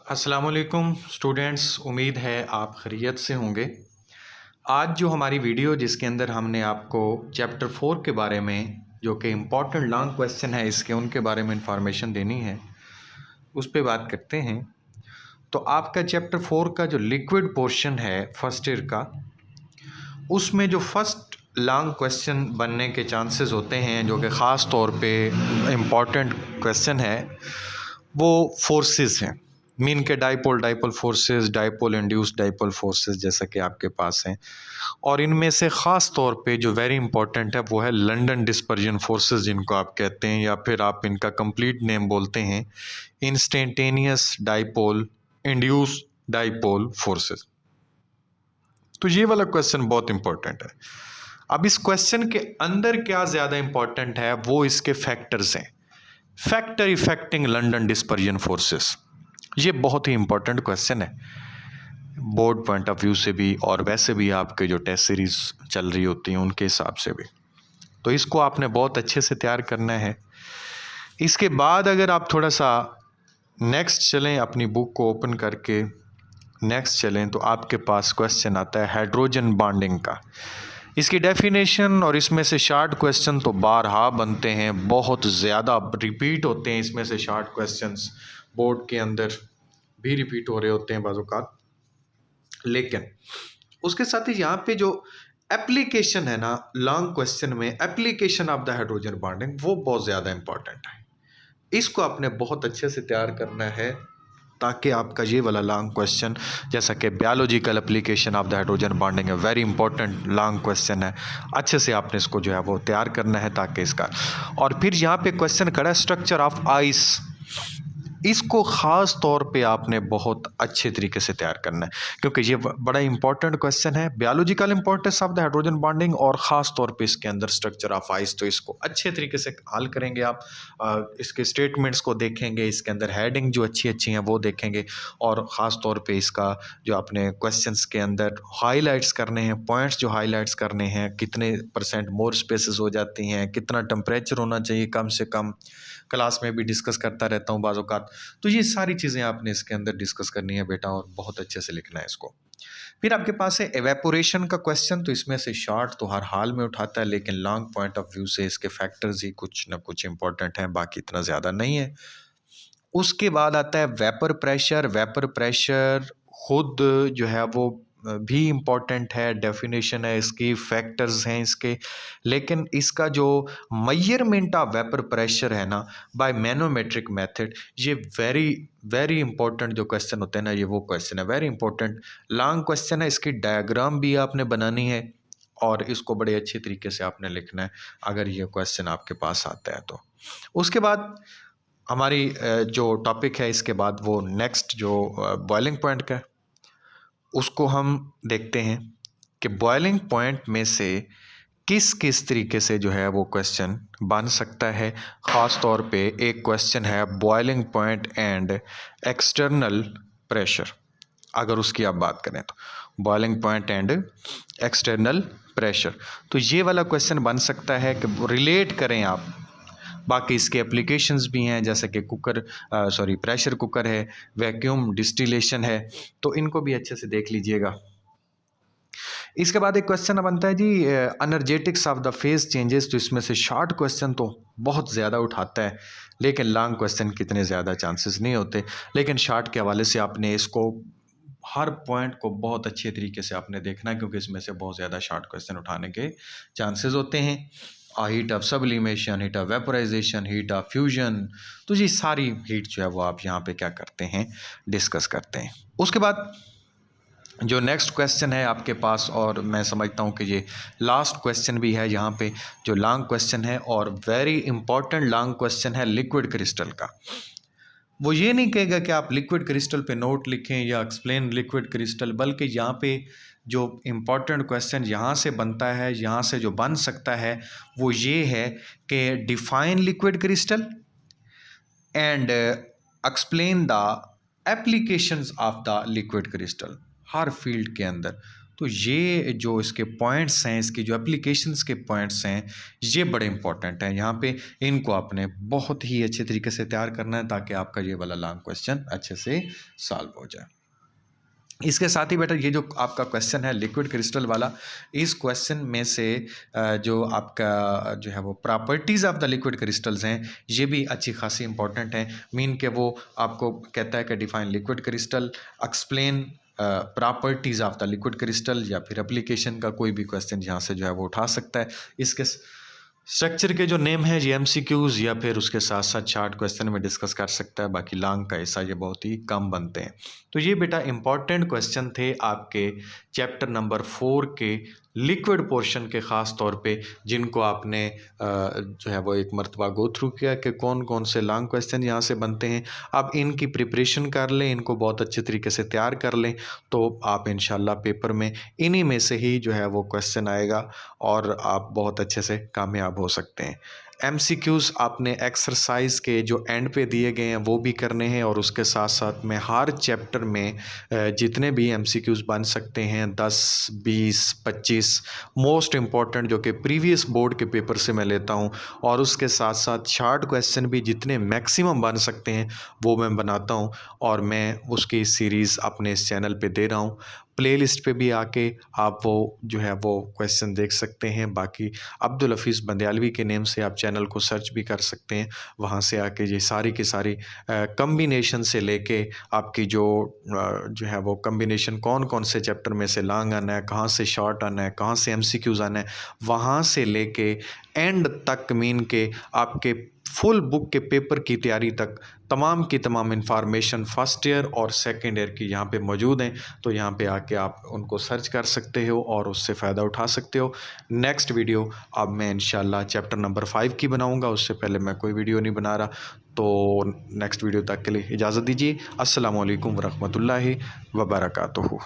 अस्सलाम वालेकुम स्टूडेंट्स, उम्मीद है आप खैरियत से होंगे। आज जो हमारी वीडियो जिसके अंदर हमने आपको चैप्टर 4 के बारे में जो कि इम्पॉर्टेंट लॉन्ग क्वेश्चन है इसके उनके बारे में इंफॉर्मेशन देनी है, उस पे बात करते हैं। तो आपका चैप्टर 4 का जो लिक्विड पोर्शन है फर्स्ट ईयर का, उसमें जो फर्स्ट लॉन्ग क्वेश्चन बनने के चांसेस होते हैं जो कि ख़ास तौर पे इम्पॉर्टेंट क्वेश्चन है, वो फोर्सेस हैं। मीन के dipole dipole forces, dipole induced dipole forces जैसा कि आपके पास हैं। और इनमें से ख़ास तौर पे जो वेरी इंपॉर्टेंट है वो है लंदन डिस्पर्जन फोर्सेस, जिनको आप कहते हैं या फिर आप इनका कंप्लीट नेम बोलते हैं instantaneous dipole induced dipole forces. तो ये वाला क्वेश्चन बहुत इंपॉर्टेंट है। अब इस क्वेश्चन के अंदर क्या ज़्यादा इंपॉर्टेंट है वो इसके फैक्टर्स हैं। Factor affecting London dispersion forces, ये बहुत ही इंपॉर्टेंट क्वेश्चन है बोर्ड पॉइंट ऑफ व्यू से भी और वैसे भी आपके जो टेस्ट सीरीज चल रही होती हैं उनके हिसाब से भी। तो इसको आपने बहुत अच्छे से तैयार करना है। इसके बाद अगर आप थोड़ा सा नेक्स्ट चलें, अपनी बुक को ओपन करके नेक्स्ट चलें, तो आपके पास क्वेश्चन आता है हाइड्रोजन बॉन्डिंग का। इसकी डेफिनेशन और इसमें से शॉर्ट क्वेश्चन तो बारहा बनते हैं, बहुत ज़्यादा रिपीट होते हैं। इसमें से शॉर्ट क्वेश्चंस बोर्ड के अंदर भी रिपीट हो रहे होते हैं बाज़-औक़ात। लेकिन उसके साथ ही यहाँ पे जो एप्लीकेशन है ना लॉन्ग क्वेश्चन में, application of the hydrogen bonding, वो बहुत ज़्यादा इंपॉर्टेंट है। इसको आपने बहुत अच्छे से तैयार करना है ताकि आपका ये वाला लॉन्ग क्वेश्चन, जैसा कि biological application of the hydrogen bonding है, वेरी इंपॉर्टेंट लॉन्ग क्वेश्चन है, अच्छे से आपने इसको जो है वो तैयार करना है ताकि इसका। और फिर यहाँ पे क्वेश्चन खड़ा है स्ट्रक्चर ऑफ आइस, इसको ख़ास तौर पे आपने बहुत अच्छे तरीके से तैयार करना है क्योंकि ये बड़ा इंपॉर्टेंट क्वेश्चन है। Biological importance of the hydrogen bonding और ख़ास तौर पे इसके अंदर स्ट्रक्चर ऑफ आइस, तो इसको अच्छे तरीके से हल करेंगे आप। इसके स्टेटमेंट्स को देखेंगे, इसके अंदर हेडिंग जो अच्छी अच्छी हैं वो देखेंगे, और ख़ास तौर पे इसका जो आपने क्वेश्चंस के अंदर हाईलाइट्स करने हैं, पॉइंट्स जो हाईलाइट्स करने हैं, कितने % मोर स्पेसेस हो जाती हैं, कितना टेम्परेचर होना चाहिए कम से कम, क्लास में भी डिस्कस करता रहता हूँ बाज़-औक़ात। तो ये सारी चीज़ें आपने इसके अंदर डिस्कस करनी है बेटा, और बहुत अच्छे से लिखना है इसको। फिर आपके पास है एवेपोरेशन का क्वेश्चन, तो इसमें से शॉर्ट तो हर हाल में उठाता है, लेकिन लॉन्ग पॉइंट ऑफ व्यू से इसके फैक्टर्स ही कुछ ना कुछ इंपॉर्टेंट हैं, बाकी इतना ज़्यादा नहीं है। उसके बाद आता है वेपर प्रेशर। वेपर प्रेशर खुद जो है वो भी इम्पॉर्टेंट है, डेफिनेशन है इसकी, फैक्टर्स हैं इसके, लेकिन इसका जो मेजरमेंट ऑफ वेपर प्रेशर है ना बाय मैनोमेट्रिक मेथड, ये वेरी वेरी इंपॉर्टेंट जो क्वेश्चन होते हैं ना, ये वो क्वेश्चन है, वेरी इंपॉर्टेंट लॉन्ग क्वेश्चन है। इसकी डायग्राम भी आपने बनानी है और इसको बड़े अच्छे तरीके से आपने लिखना है अगर ये क्वेश्चन आपके पास आता है तो। उसके बाद हमारी जो टॉपिक है इसके बाद वो नेक्स्ट जो बॉइलिंग पॉइंट का है, उसको हम देखते हैं कि बॉइलिंग पॉइंट में से किस किस तरीके से जो है वो क्वेश्चन बन सकता है। ख़ास तौर पे एक क्वेश्चन है boiling point and external pressure, अगर उसकी आप बात करें तो boiling point and external pressure, तो ये वाला क्वेश्चन बन सकता है कि रिलेट करें आप। बाकी इसके एप्लीकेशंस भी हैं, जैसे कि प्रेशर कुकर है, वैक्यूम डिस्टिलेशन है, तो इनको भी अच्छे से देख लीजिएगा। इसके बाद एक क्वेश्चन बनता है जी energetics of the phase changes, तो इसमें से शॉर्ट क्वेश्चन तो बहुत ज़्यादा उठाता है, लेकिन लॉन्ग क्वेश्चन कितने ज़्यादा चांसेस नहीं होते, लेकिन शॉर्ट के हवाले से आपने इसको हर पॉइंट को बहुत अच्छे तरीके से आपने देखना है क्योंकि इसमें से बहुत ज़्यादा शॉर्ट क्वेश्चन उठाने के चांसेस होते हैं। Heat of sublimation, heat of vaporisation, heat of fusion, तो ये सारी हीट जो है वो आप यहाँ पे क्या करते हैं, डिस्कस करते हैं। उसके बाद जो नेक्स्ट क्वेश्चन है आपके पास, और मैं समझता हूँ कि ये लास्ट क्वेश्चन भी है यहाँ पे, जो लॉन्ग क्वेश्चन है और वेरी इंपॉर्टेंट लॉन्ग क्वेश्चन है लिक्विड क्रिस्टल का। वो ये नहीं कहेगा कि आप लिक्विड क्रिस्टल पे नोट लिखें या एक्सप्लेन लिक्विड क्रिस्टल, बल्कि यहाँ पे जो इम्पॉर्टेंट क्वेश्चन यहाँ से बनता है, यहाँ से जो बन सकता है वो ये है कि define liquid crystal and explain the applications of the liquid crystal. Her field के अंदर तो ये जो इसके पॉइंट्स हैं, इसकी जो एप्लीकेशंस के पॉइंट्स हैं, ये बड़े इंपॉर्टेंट हैं। यहाँ पे इनको आपने बहुत ही अच्छे तरीके से तैयार करना है ताकि आपका ये वाला लॉन्ग क्वेश्चन अच्छे से सॉल्व हो जाए। इसके साथ ही बेटा ये जो आपका क्वेश्चन है लिक्विड क्रिस्टल वाला, इस क्वेश्चन में से जो आपका जो है वो properties of the liquid crystals हैं, ये भी अच्छी खासी इंपॉर्टेंट हैं। मीन के वो आपको कहता है कि define liquid crystal, explain properties of the liquid crystal, या फिर एप्लीकेशन का कोई भी क्वेश्चन यहाँ से जो है वो उठा सकता है। इसके स्ट्रक्चर के जो नेम है ये MCQs या फिर उसके साथ साथ शार्ट क्वेश्चन में डिस्कस कर सकता है। बाकी लॉन्ग का ऐसा ये बहुत ही कम बनते हैं। तो ये बेटा इंपॉर्टेंट क्वेश्चन थे आपके चैप्टर नंबर 4 के लिक्विड पोर्शन के ख़ास तौर पे, जिनको आपने जो है वो एक मरतबा गो थ्रू किया कि कौन कौन से लॉन्ग क्वेश्चन यहाँ से बनते हैं। आप इनकी प्रिपरेशन कर लें, इनको बहुत अच्छे तरीके से तैयार कर लें, तो आप इंशाल्लाह पेपर में इन्हीं में से ही जो है वो क्वेश्चन आएगा और आप बहुत अच्छे से कामयाब हो सकते हैं। MCQs आपने एक्सरसाइज के जो एंड पे दिए गए हैं वो भी करने हैं, और उसके साथ साथ में हर चैप्टर में जितने भी MCQs बन सकते हैं 10, 20, 25 मोस्ट इम्पॉर्टेंट जो कि प्रीवियस बोर्ड के पेपर से मैं लेता हूं, और उसके साथ साथ शार्ट क्वेश्चन भी जितने मैक्सिमम बन सकते हैं वो मैं बनाता हूं, और मैं उसकी सीरीज़ अपने इस चैनल पे दे रहा हूं। प्लेलिस्ट पे भी आके आप वो जो है वो क्वेश्चन देख सकते हैं। बाकी अब्दुल हफीज़ बंदयालवी के नेम से आप चैनल को सर्च भी कर सकते हैं, वहाँ से आके ये सारी की सारी कम्बिनेशन से लेके आपकी जो है वो कम्बिनेशन कौन कौन से चैप्टर में से लॉन्ग आना है, कहाँ से शॉर्ट आना है, कहाँ से MCQs आना है, वहाँ से लेके एंड तक मीन के आपके फुल बुक के पेपर की तैयारी तक तमाम की तमाम इंफॉर्मेशन फर्स्ट ईयर और सेकंड ईयर की यहाँ पे मौजूद हैं। तो यहाँ पे आके आप उनको सर्च कर सकते हो और उससे फ़ायदा उठा सकते हो। नेक्स्ट वीडियो अब मैं इंशाल्लाह चैप्टर नंबर 5 की बनाऊँगा, उससे पहले मैं कोई वीडियो नहीं बना रहा। तो नेक्स्ट वीडियो तक के लिए इजाज़त दीजिए। अस्सलामु अलैकुम वरहमतुल्लाहि वबरकातुहू।